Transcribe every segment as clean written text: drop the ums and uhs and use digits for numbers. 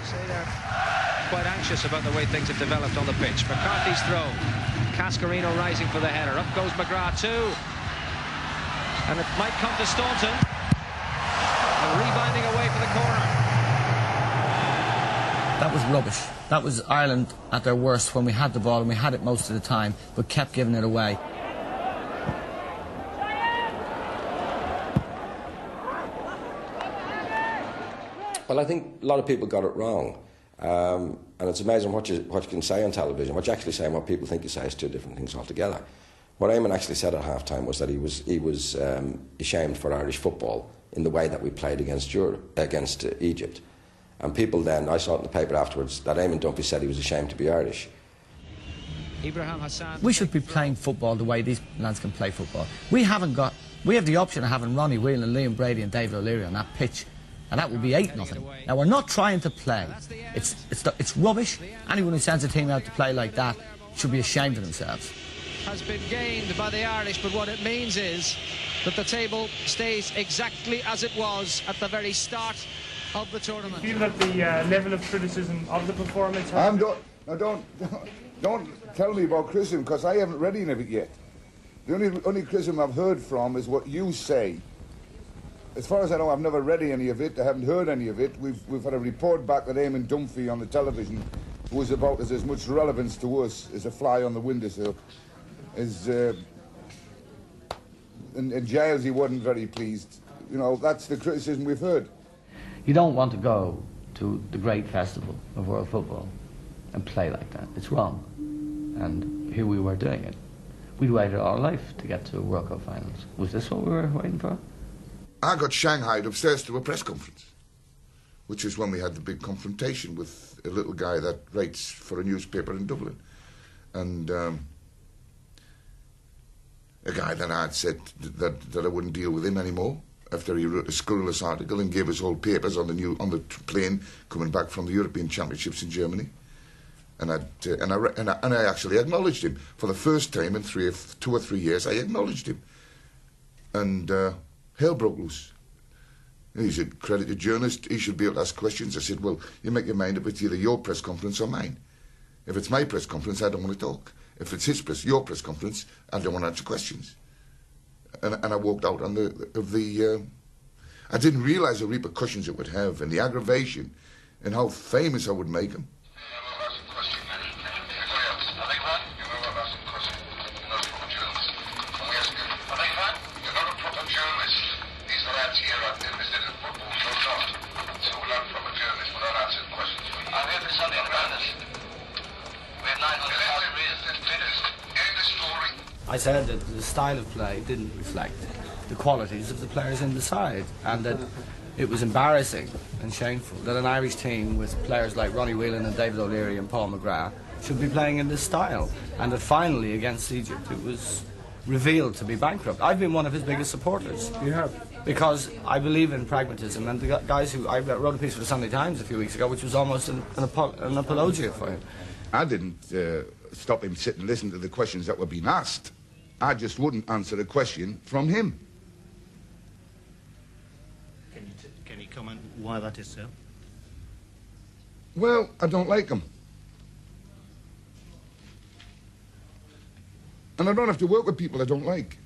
Say they're quite anxious about the way things have developed on the pitch. McCarthy's throw. Cascarino rising for the header. Up goes McGrath too. And it might come to Staunton. And rebounding away for the corner. That was rubbish. That was Ireland at their worst when we had the ball and we had it most of the time, but kept giving it away. Well, I think a lot of people got it wrong. And it's amazing what you can say on television. What you actually say and what people think you say is two different things altogether. What Eamon actually said at half-time was that he was ashamed for Irish football in the way that we played against Egypt. And people then, I saw it in the paper afterwards, that Eamon Dunphy said he was ashamed to be Irish. Ibrahim Hassan. We should be playing football the way these lads can play football. We have the option of having Ronnie Whelan, Liam Brady and David O'Leary on that pitch. And that would be 8-0. Now, we're not trying to play. It's rubbish. Anyone who sends a team out to play like that should be ashamed of themselves. Has been gained by the Irish, but what it means is that the table stays exactly as it was at the very start of the tournament. Do you feel that the level of criticism of the performance has... Don't tell me about criticism, because I haven't read any of it yet. The only criticism I've heard from is what you say. As far as I know, I've never read any of it. I haven't heard any of it. We've had a report back that Eamon Dunphy on the television was about as much relevance to us as a fly on the windowsill. In Giles, he wasn't very pleased. You know, that's the criticism we've heard. You don't want to go to the great festival of world football and play like that. It's wrong. And here we were doing it. We'd waited our life to get to World Cup finals. Was this what we were waiting for? I got shanghaied upstairs to a press conference, which is when we had the big confrontation with a little guy that writes for a newspaper in Dublin. And a guy that I had said that I wouldn't deal with him anymore after he wrote a scurrilous article and gave us all papers on the plane coming back from the European Championships in Germany. And I actually acknowledged him. For the first time in 2 or 3 years, I acknowledged him. And hell broke loose. He's a credited journalist. He should be able to ask questions. I said, well, you make your mind up. It's either your press conference or mine. If it's my press conference, I don't want to talk. If it's your press conference, I don't want to answer questions. And I walked out on I didn't realise the repercussions it would have and the aggravation and how famous I would make him. I said that the style of play didn't reflect the qualities of the players in the side, and that it was embarrassing and shameful that an Irish team with players like Ronnie Whelan and David O'Leary and Paul McGrath should be playing in this style, and that finally against Egypt it was revealed to be bankrupt. I've been one of his biggest supporters. You have? Because I believe in pragmatism, and the guys who... I wrote a piece for the Sunday Times a few weeks ago which was almost an apologia for him. I didn't stop him sit and listen to the questions that were being asked. I just wouldn't answer a question from him. Can you comment why that is so? Well, I don't like him. And I don't have to work with people I don't like.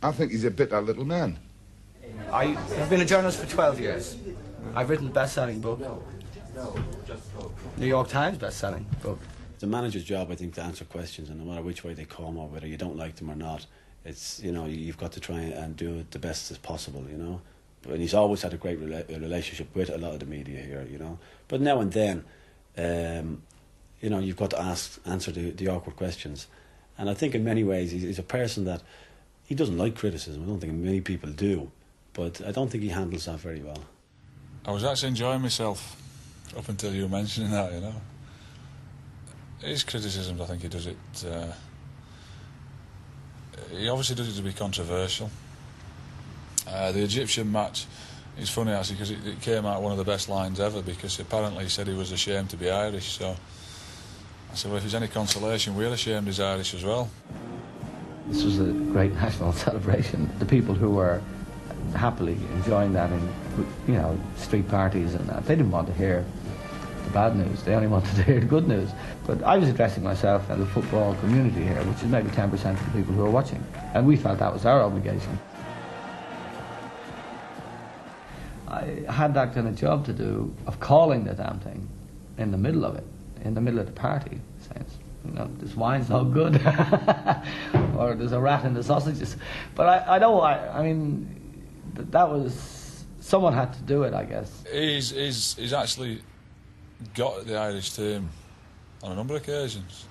I think he's a bitter little man. I've been a journalist for 12 years. I've written a best-selling book. New York Times best-selling book. It's a manager's job, I think, to answer questions, and no matter which way they come or whether you don't like them or not, it's, you know, you've got to try and do it the best as possible, you know. And he's always had a great relationship with a lot of the media here, you know. But now and then, you know, you've got to answer the awkward questions. And I think in many ways he's a person that he doesn't like criticism. I don't think many people do, but I don't think he handles that very well. I was actually enjoying myself up until you were mentioning that, you know. His criticisms, I think he does it... he obviously does it to be controversial. The Egyptian match is funny, actually, because it came out one of the best lines ever, because apparently he said he was ashamed to be Irish, so... I said, well, if there's any consolation, we're ashamed he's Irish as well. This was a great national celebration. The people who were happily enjoying that in, you know, street parties and that. They didn't want to hear the bad news. They only wanted to hear the good news. But I was addressing myself and the football community here, which is maybe 10% of the people who are watching. And we felt that was our obligation. I had that kind of job to do of calling the damn thing in the middle of it, in the middle of the party, saying, you know, this wine's not good, or there's a rat in the sausages. But I know, I mean, that was, someone had to do it, I guess. He's actually got at the Irish team on a number of occasions,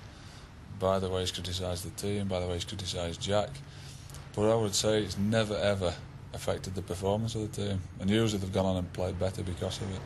by the way he's criticised the team, by the way he's criticised Jack. But I would say it's never ever affected the performance of the team, and usually they've gone on and played better because of it.